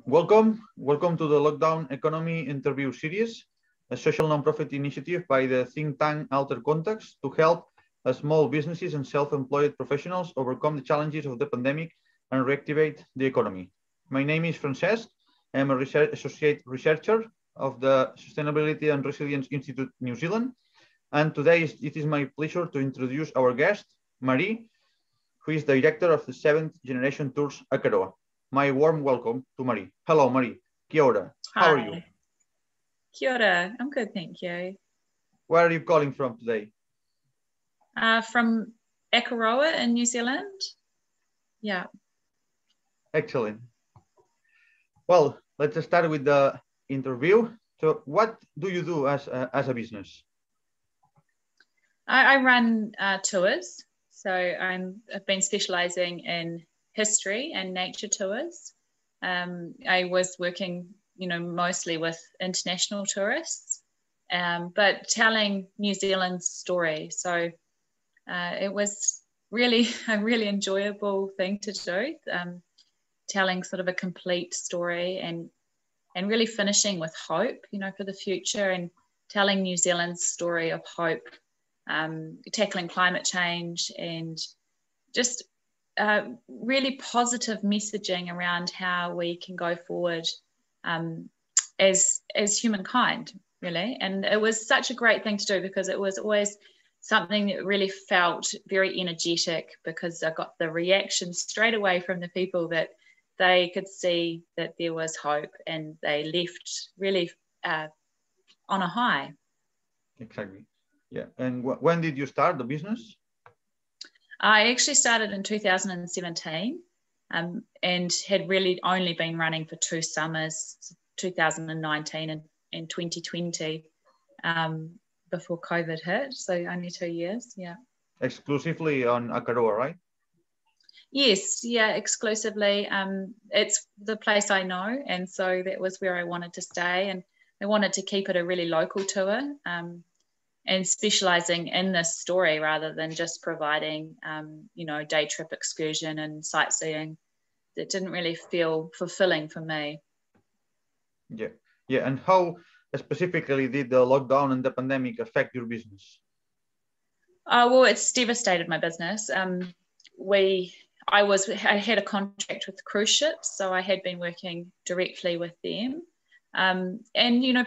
Welcome to the Lockdown Economy interview series, a social nonprofit initiative by the think tank AlterContacts to help small businesses and self-employed professionals overcome the challenges of the pandemic and reactivate the economy. My name is Francesc. I am a associate researcher of the Sustainability and Resilience Institute New Zealand. And today it is my pleasure to introduce our guest, Marie, who is director of the Seventh Generation Tours Akaroa. My warm welcome to Marie. Hello, Marie. Kia ora. How are you? Kia ora. I'm good, thank you. Where are you calling from today? From Akaroa in New Zealand. Yeah. Excellent. Well, let's start with the interview. So what do you do as a business? I run tours. So I've been specializing in history and nature tours. I was working, mostly with international tourists, but telling New Zealand's story. So it was really a really enjoyable thing to do, telling sort of a complete story and really finishing with hope, for the future, and telling New Zealand's story of hope, tackling climate change and just really positive messaging around how we can go forward as humankind, really. And it was such a great thing to do because it was always something that really felt very energetic, because I got the reaction straight away from the people that they could see that there was hope, and they left really on a high. Exactly. Yeah. And when did you start the business? I actually started in 2017 and had really only been running for 2 summers, 2019 and 2020, before COVID hit. So only 2 years, yeah. Exclusively on Akaroa, right? Yes, yeah, exclusively. It's the place I know, and so that was where I wanted to stay, and I wanted to keep it a really local tour. And specializing in this story rather than just providing, day trip excursion and sightseeing. That didn't really feel fulfilling for me. Yeah. And how specifically did the lockdown and the pandemic affect your business? Well, it's devastated my business. I had a contract with cruise ships, so I had been working directly with them. And,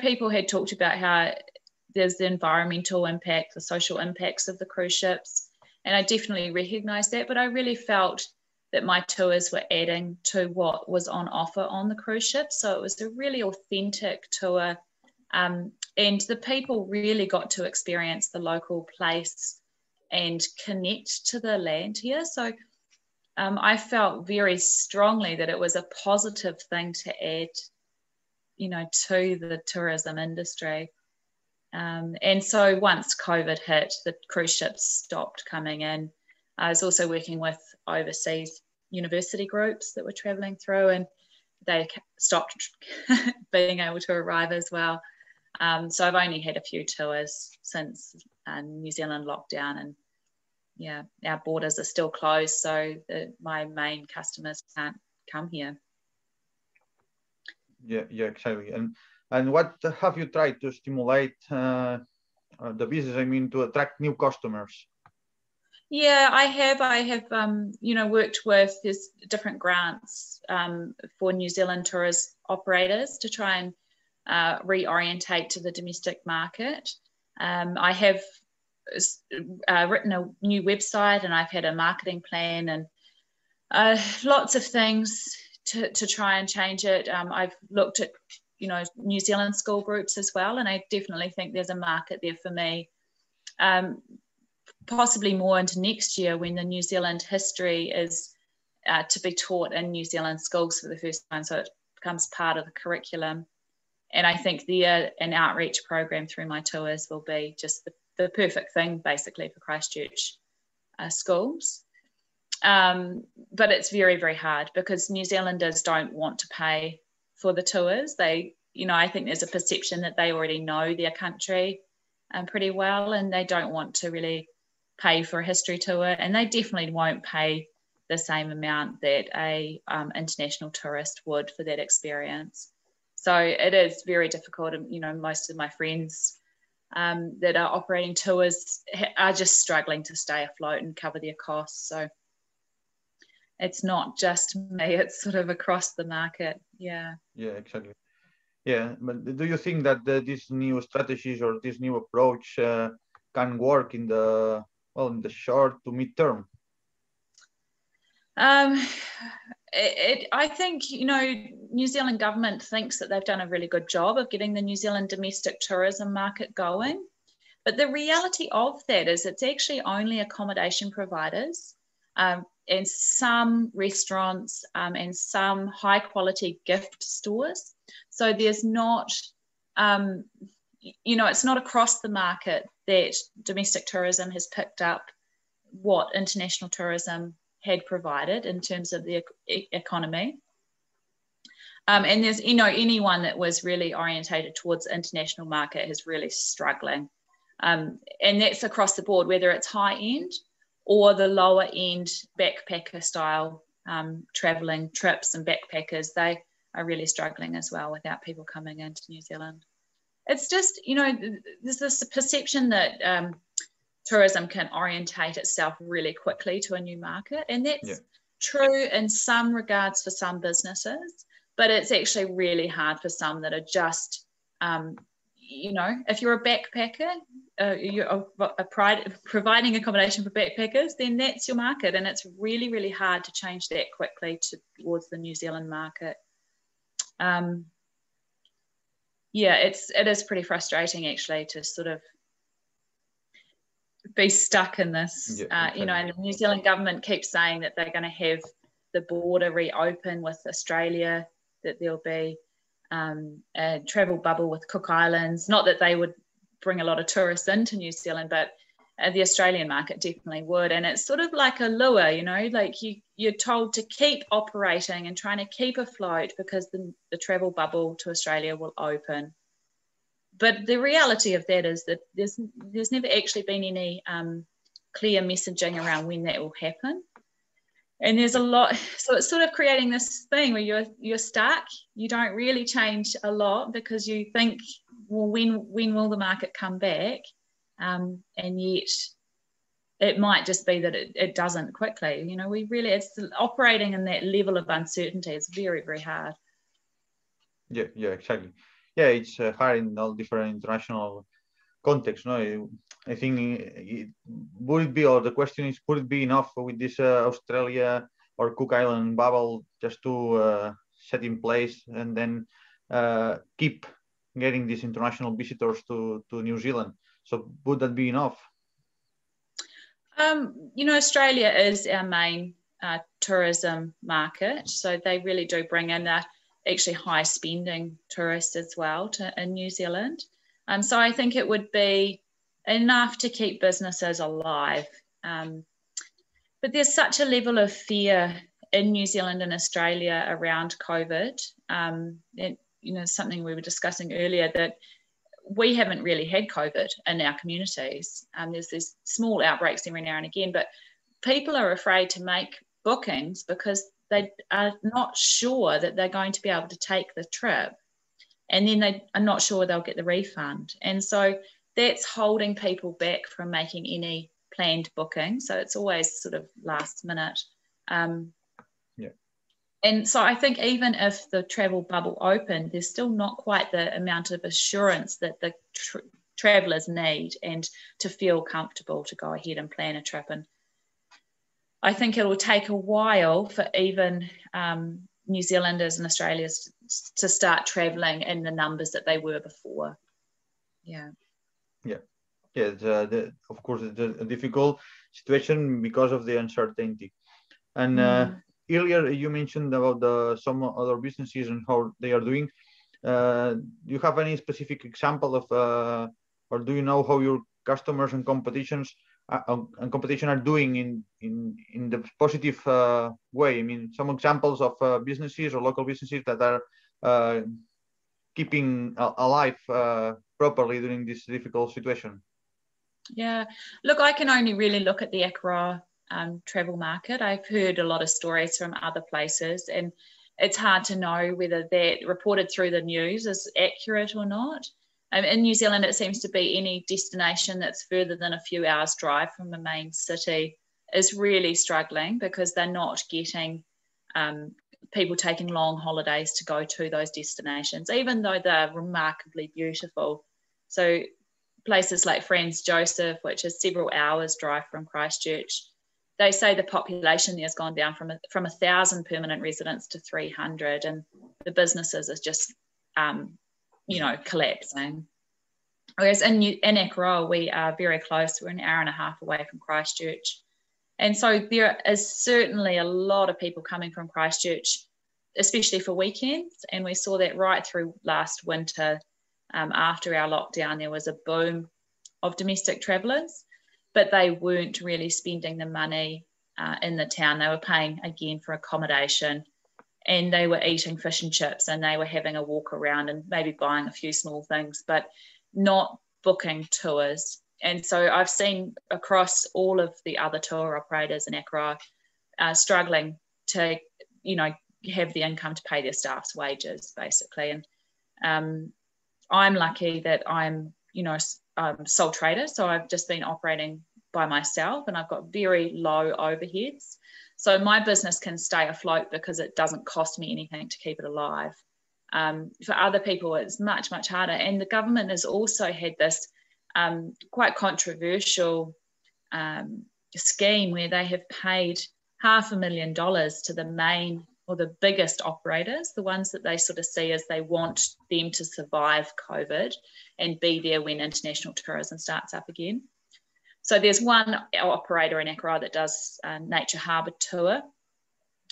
people had talked about how there's the environmental impact, the social impacts of the cruise ships. And I definitely recognized that, but I really felt that my tours were adding to what was on offer on the cruise ship. So it was a really authentic tour. And the people really got to experience the local place and connect to the land here. So I felt very strongly that it was a positive thing to add, to the tourism industry. And so once COVID hit, the cruise ships stopped coming in. I was also working with overseas university groups that were traveling through, and they stopped being able to arrive as well. So I've only had a few tours since New Zealand lockdown, and yeah, our borders are still closed, so my main customers can't come here. Yeah, exactly. And what have you tried to stimulate the business? I mean, to attract new customers? Yeah, I have, worked with there's different grants for New Zealand tourist operators to try and reorientate to the domestic market. I have written a new website, and I've had a marketing plan, and lots of things to try and change it. I've looked at New Zealand school groups as well, and I definitely think there's a market there for me, possibly more into next year when the New Zealand history is to be taught in New Zealand schools for the first time, so it becomes part of the curriculum. And I think an outreach program through my tours will be just the perfect thing basically for Christchurch schools. But it's very, very hard because New Zealanders don't want to pay for the tours. They, I think there's a perception that they already know their country pretty well, and they don't want to really pay for a history tour, and they definitely won't pay the same amount that a international tourist would for that experience. So it is very difficult. And, you know, most of my friends that are operating tours are just struggling to stay afloat and cover their costs. So it's not just me, it's sort of across the market. Yeah. Yeah, exactly. Yeah, but do you think that these new strategies or this new approach can work in the short to mid term? I think, you know, New Zealand government thinks that they've done a really good job of getting the New Zealand domestic tourism market going. But the reality of that is it's actually only accommodation providers and some restaurants and some high quality gift stores. So there's not, you know, it's not across the market that domestic tourism has picked up what international tourism had provided in terms of the economy. And there's, you know, anyone that was really orientated towards international market is really struggling. And that's across the board, whether it's high end or the lower end backpacker style traveling trips and backpackers, they are really struggling as well without people coming into New Zealand. It's just, you know, there's this perception that tourism can orientate itself really quickly to a new market. And that's true in some regards for some businesses, but it's actually really hard for some that are just, you know, if you're a backpacker, you're providing accommodation for backpackers, then that's your market. And it's really, really hard to change that quickly towards the New Zealand market. Yeah, it is pretty frustrating actually to sort of be stuck in this, you know, and the New Zealand government keeps saying that they're going to have the border reopen with Australia, that there'll be a travel bubble with Cook Islands. Not that they would bring a lot of tourists into New Zealand, but the Australian market definitely would. And it's sort of like a lure, you know, like you're told to keep operating and trying to keep afloat because the travel bubble to Australia will open. But the reality of that is that there's never actually been any clear messaging around when that will happen. And there's a lot, so it's sort of creating this thing where you're stuck. You don't really change a lot because you think, well, when will the market come back? And yet it might just be that it doesn't quickly. You know, it's operating in that level of uncertainty is very, very hard. Yeah, exactly. Yeah, it's hard in all different international contexts. No, I think would it be, or the question is, would it be enough with this Australia or Cook Island bubble just to set in place and then keep getting these international visitors to New Zealand? So would that be enough? You know, Australia is our main tourism market, so they really do bring in actually high spending tourists as well in New Zealand. So I think it would be enough to keep businesses alive. But there's such a level of fear in New Zealand and Australia around COVID. You know, something we were discussing earlier, that we haven't really had COVID in our communities. There's these small outbreaks every now and again, but people are afraid to make bookings because they are not sure that they're going to be able to take the trip, and then they are not sure they'll get the refund. And so that's holding people back from making any planned booking. So it's always sort of last minute. And so I think even if the travel bubble opened, there's still not quite the amount of assurance that the travellers need and to feel comfortable to go ahead and plan a trip. And I think it will take a while for even New Zealanders and Australians to start travelling in the numbers that they were before. Yeah. It's, of course, it's a difficult situation because of the uncertainty. And earlier you mentioned about some other businesses and how they are doing. Do you have any specific example of, or do you know how your customers and competition are doing in the positive way? I mean, some examples of businesses or local businesses that are keeping alive properly during this difficult situation. Yeah, look, I can only really look at the Akaroa travel market. I've heard a lot of stories from other places, and it's hard to know whether that reported through the news is accurate or not. In New Zealand, it seems to be any destination that's further than a few hours drive from the main city is really struggling, because they're not getting people taking long holidays to go to those destinations, even though they're remarkably beautiful. So places like Franz Josef, which is several hours drive from Christchurch, they say the population there has gone down from 1,000 permanent residents to 300, and the businesses are just, collapsing. Whereas in Akaroa, we are very close. We're an hour and a half away from Christchurch. And so there is certainly a lot of people coming from Christchurch, especially for weekends. And we saw that right through last winter. After our lockdown, there was a boom of domestic travellers, but they weren't really spending the money in the town. They were paying, again, for accommodation, and they were eating fish and chips, and they were having a walk around and maybe buying a few small things, but not booking tours. And so I've seen across all of the other tour operators in Akaroa struggling to, have the income to pay their staff's wages, basically. And I'm lucky that I'm, sole trader. So I've just been operating by myself, and I've got very low overheads. So my business can stay afloat because it doesn't cost me anything to keep it alive. For other people, it's much, much harder. And the government has also had this quite controversial scheme where they have paid $500,000 to the main or the biggest operators, the ones that they sort of see as they want them to survive COVID and be there when international tourism starts up again. So there's one operator in Akaroa that does Nature Harbour Tour,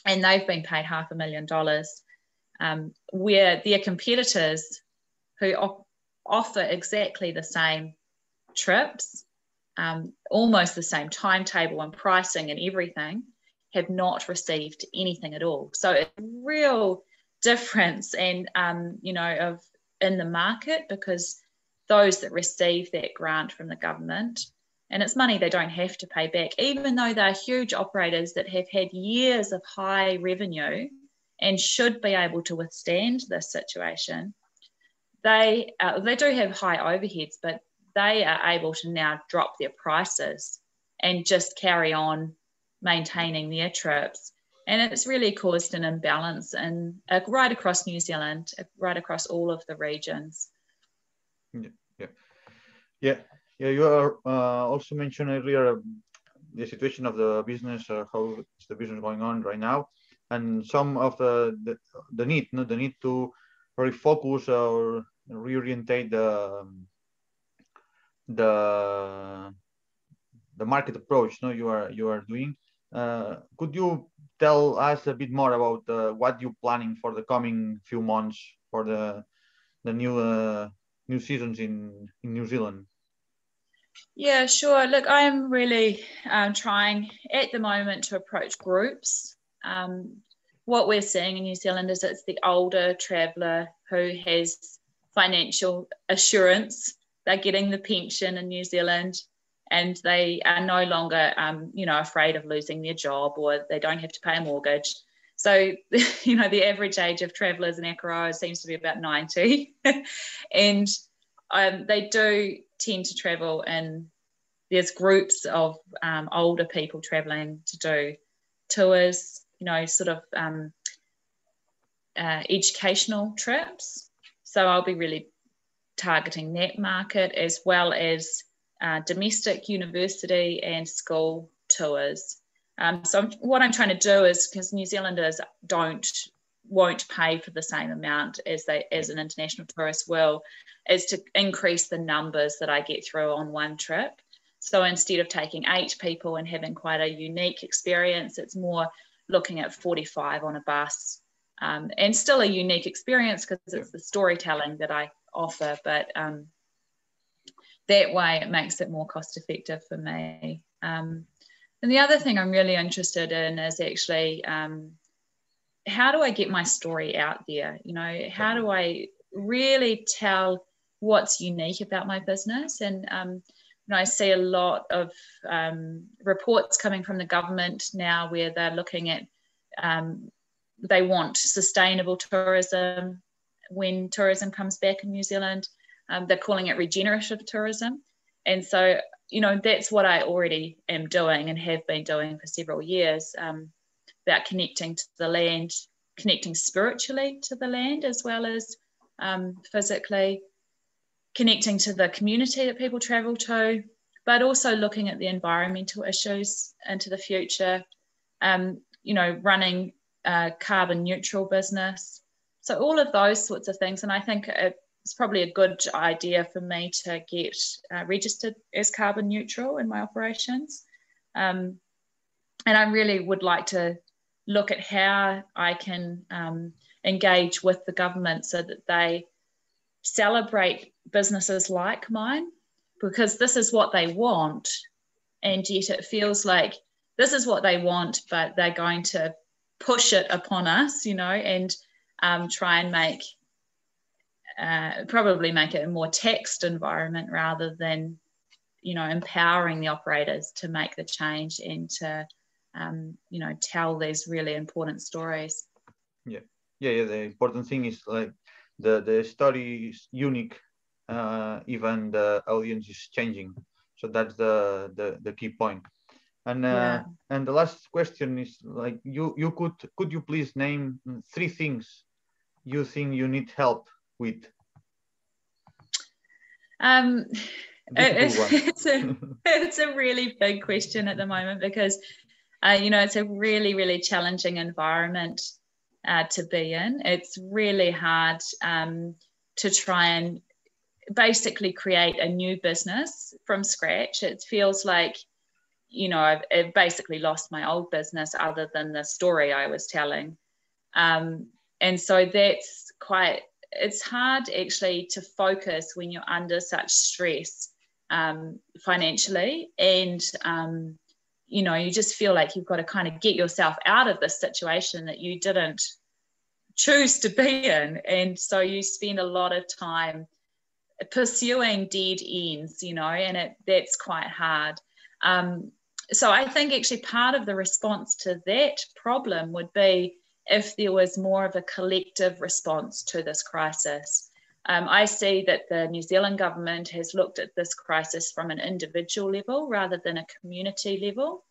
and they've been paid $500,000, where their competitors who offer exactly the same trips, almost the same timetable and pricing and everything, have not received anything at all. So it's a real difference in the market, because those that receive that grant from the government, and it's money they don't have to pay back, even though they're huge operators that have had years of high revenue and should be able to withstand this situation, they do have high overheads, but they are able to now drop their prices and just carry on maintaining their trips. And it's really caused an imbalance right across New Zealand, right across all of the regions. Yeah. You are also mentioned earlier the situation of the business, how is the business going on right now, and some of the need, the need to refocus or reorientate the market approach. You are doing. Could you tell us a bit more about what you're planning for the coming few months for the new seasons in New Zealand? Yeah, sure. Look, I'm really trying at the moment to approach groups. What we're seeing in New Zealand is it's the older traveller who has financial assurance. They're getting the pension in New Zealand, and they are no longer, afraid of losing their job, or they don't have to pay a mortgage. So, the average age of travellers in Akaroa seems to be about 90. And they do tend to travel, and there's groups of older people travelling to do tours, educational trips. So I'll be really targeting that market, as well as domestic university and school tours. So what I'm trying to do is, because New Zealanders won't pay for the same amount as an international tourist will, is to increase the numbers that I get through on one trip. So instead of taking 8 people and having quite a unique experience, it's more looking at 45 on a bus, and still a unique experience because it's the storytelling that I offer, but that way it makes it more cost effective for me. And the other thing I'm really interested in is actually how do I get my story out there? How do I really tell what's unique about my business? And I see a lot of reports coming from the government now where they're looking at, they want sustainable tourism when tourism comes back in New Zealand. They're calling it regenerative tourism. And so, that's what I already am doing and have been doing for several years, about connecting to the land, connecting spiritually to the land as well as physically, connecting to the community that people travel to, but also looking at the environmental issues into the future, running a carbon neutral business. So all of those sorts of things. And I think it's probably a good idea for me to get registered as carbon neutral in my operations. And I really would like to look at how I can engage with the government so that they celebrate businesses like mine, because this is what they want, and yet it feels like this is what they want, but they're going to push it upon us, and try and probably make it a more taxed environment rather than, empowering the operators to make the change and to, tell these really important stories. Yeah. The important thing is like the story is unique, even the audience is changing. So that's the key point. And and the last question is like, could you please name 3 things you think you need help with? It's a really big question at the moment because it's a really, really challenging environment to be in. It's really hard to try and basically create a new business from scratch. It feels like, I've basically lost my old business other than the story I was telling. And so it's hard actually to focus when you're under such stress financially, and you just feel like you've got to kind of get yourself out of this situation that you didn't choose to be in. And so you spend a lot of time pursuing dead ends, and that's quite hard. So I think actually part of the response to that problem would be if there was more of a collective response to this crisis. I see that the New Zealand government has looked at this crisis from an individual level rather than a community level.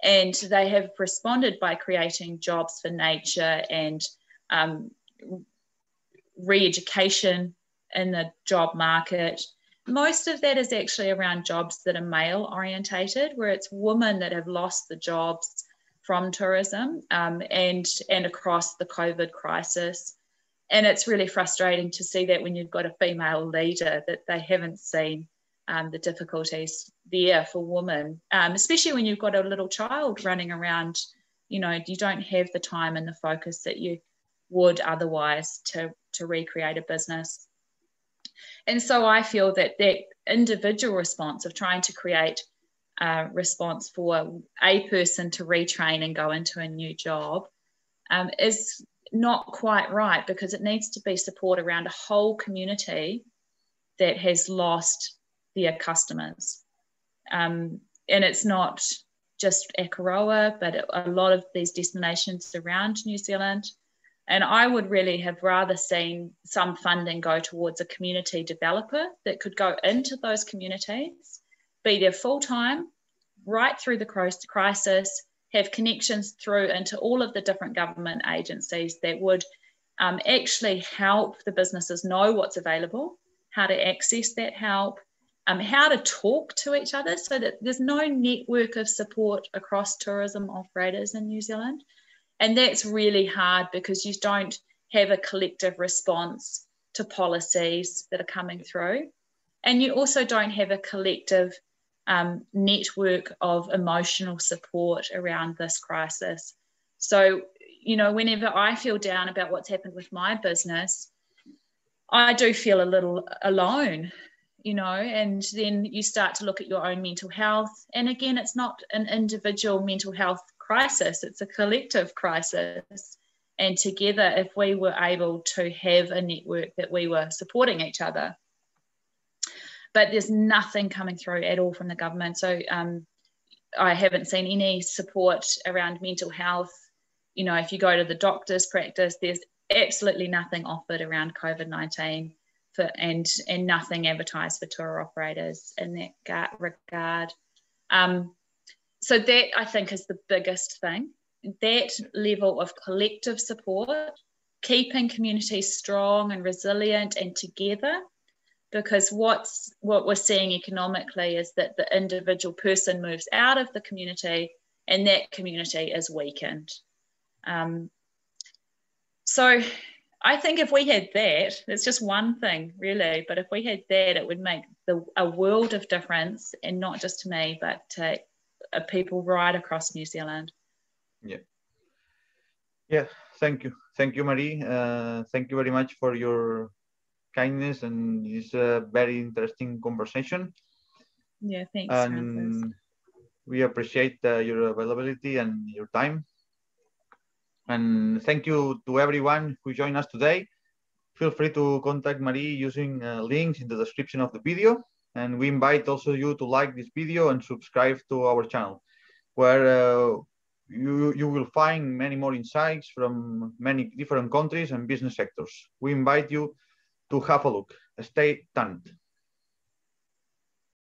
And they have responded by creating jobs for nature and re-education in the job market. Most of that is actually around jobs that are male orientated, where it's women that have lost the jobs from tourism and across the COVID crisis. And it's really frustrating to see that when you've got a female leader, that they haven't seen the difficulties there for women, especially when you've got a little child running around. You don't have the time and the focus that you would otherwise to recreate a business. And so I feel that individual response of trying to create a response for a person to retrain and go into a new job is not quite right, because it needs to be support around a whole community that has lost their customers. And it's not just Akaroa, but a lot of these destinations around New Zealand. And I would really have rather seen some funding go towards a community developer that could go into those communities, be there full time, right through the crisis, have connections through into all of the different government agencies that would actually help the businesses know what's available, how to access that help, how to talk to each other, so that there's no network of support across tourism operators in New Zealand. And that's really hard because you don't have a collective response to policies that are coming through. And you also don't have a collective network of emotional support around this crisis. So, whenever I feel down about what's happened with my business, I do feel a little alone, and then you start to look at your own mental health. And again, it's not an individual mental health crisis, it's a collective crisis. And together, if we were able to have a network that we were supporting each other, but there's nothing coming through at all from the government. So I haven't seen any support around mental health. You know, if you go to the doctor's practice, there's absolutely nothing offered around COVID-19 and nothing advertised for tour operators in that regard. So that, I think, is the biggest thing. That level of collective support, keeping communities strong and resilient and together, because what we're seeing economically is that the individual person moves out of the community and that community is weakened. So I think if we had that, it's just one thing really, but if we had that, it would make a world of difference, and not just to me, but to people right across New Zealand. Yeah, thank you, Marie. Thank you very much for your kindness, and it's a very interesting conversation. Yeah, thanks, and Francis. We appreciate your availability and your time. And thank you to everyone who joined us today. Feel free to contact Marie using links in the description of the video. And we invite also you to like this video and subscribe to our channel, where you will find many more insights from many different countries and business sectors. We invite you to have a look. Stay tuned.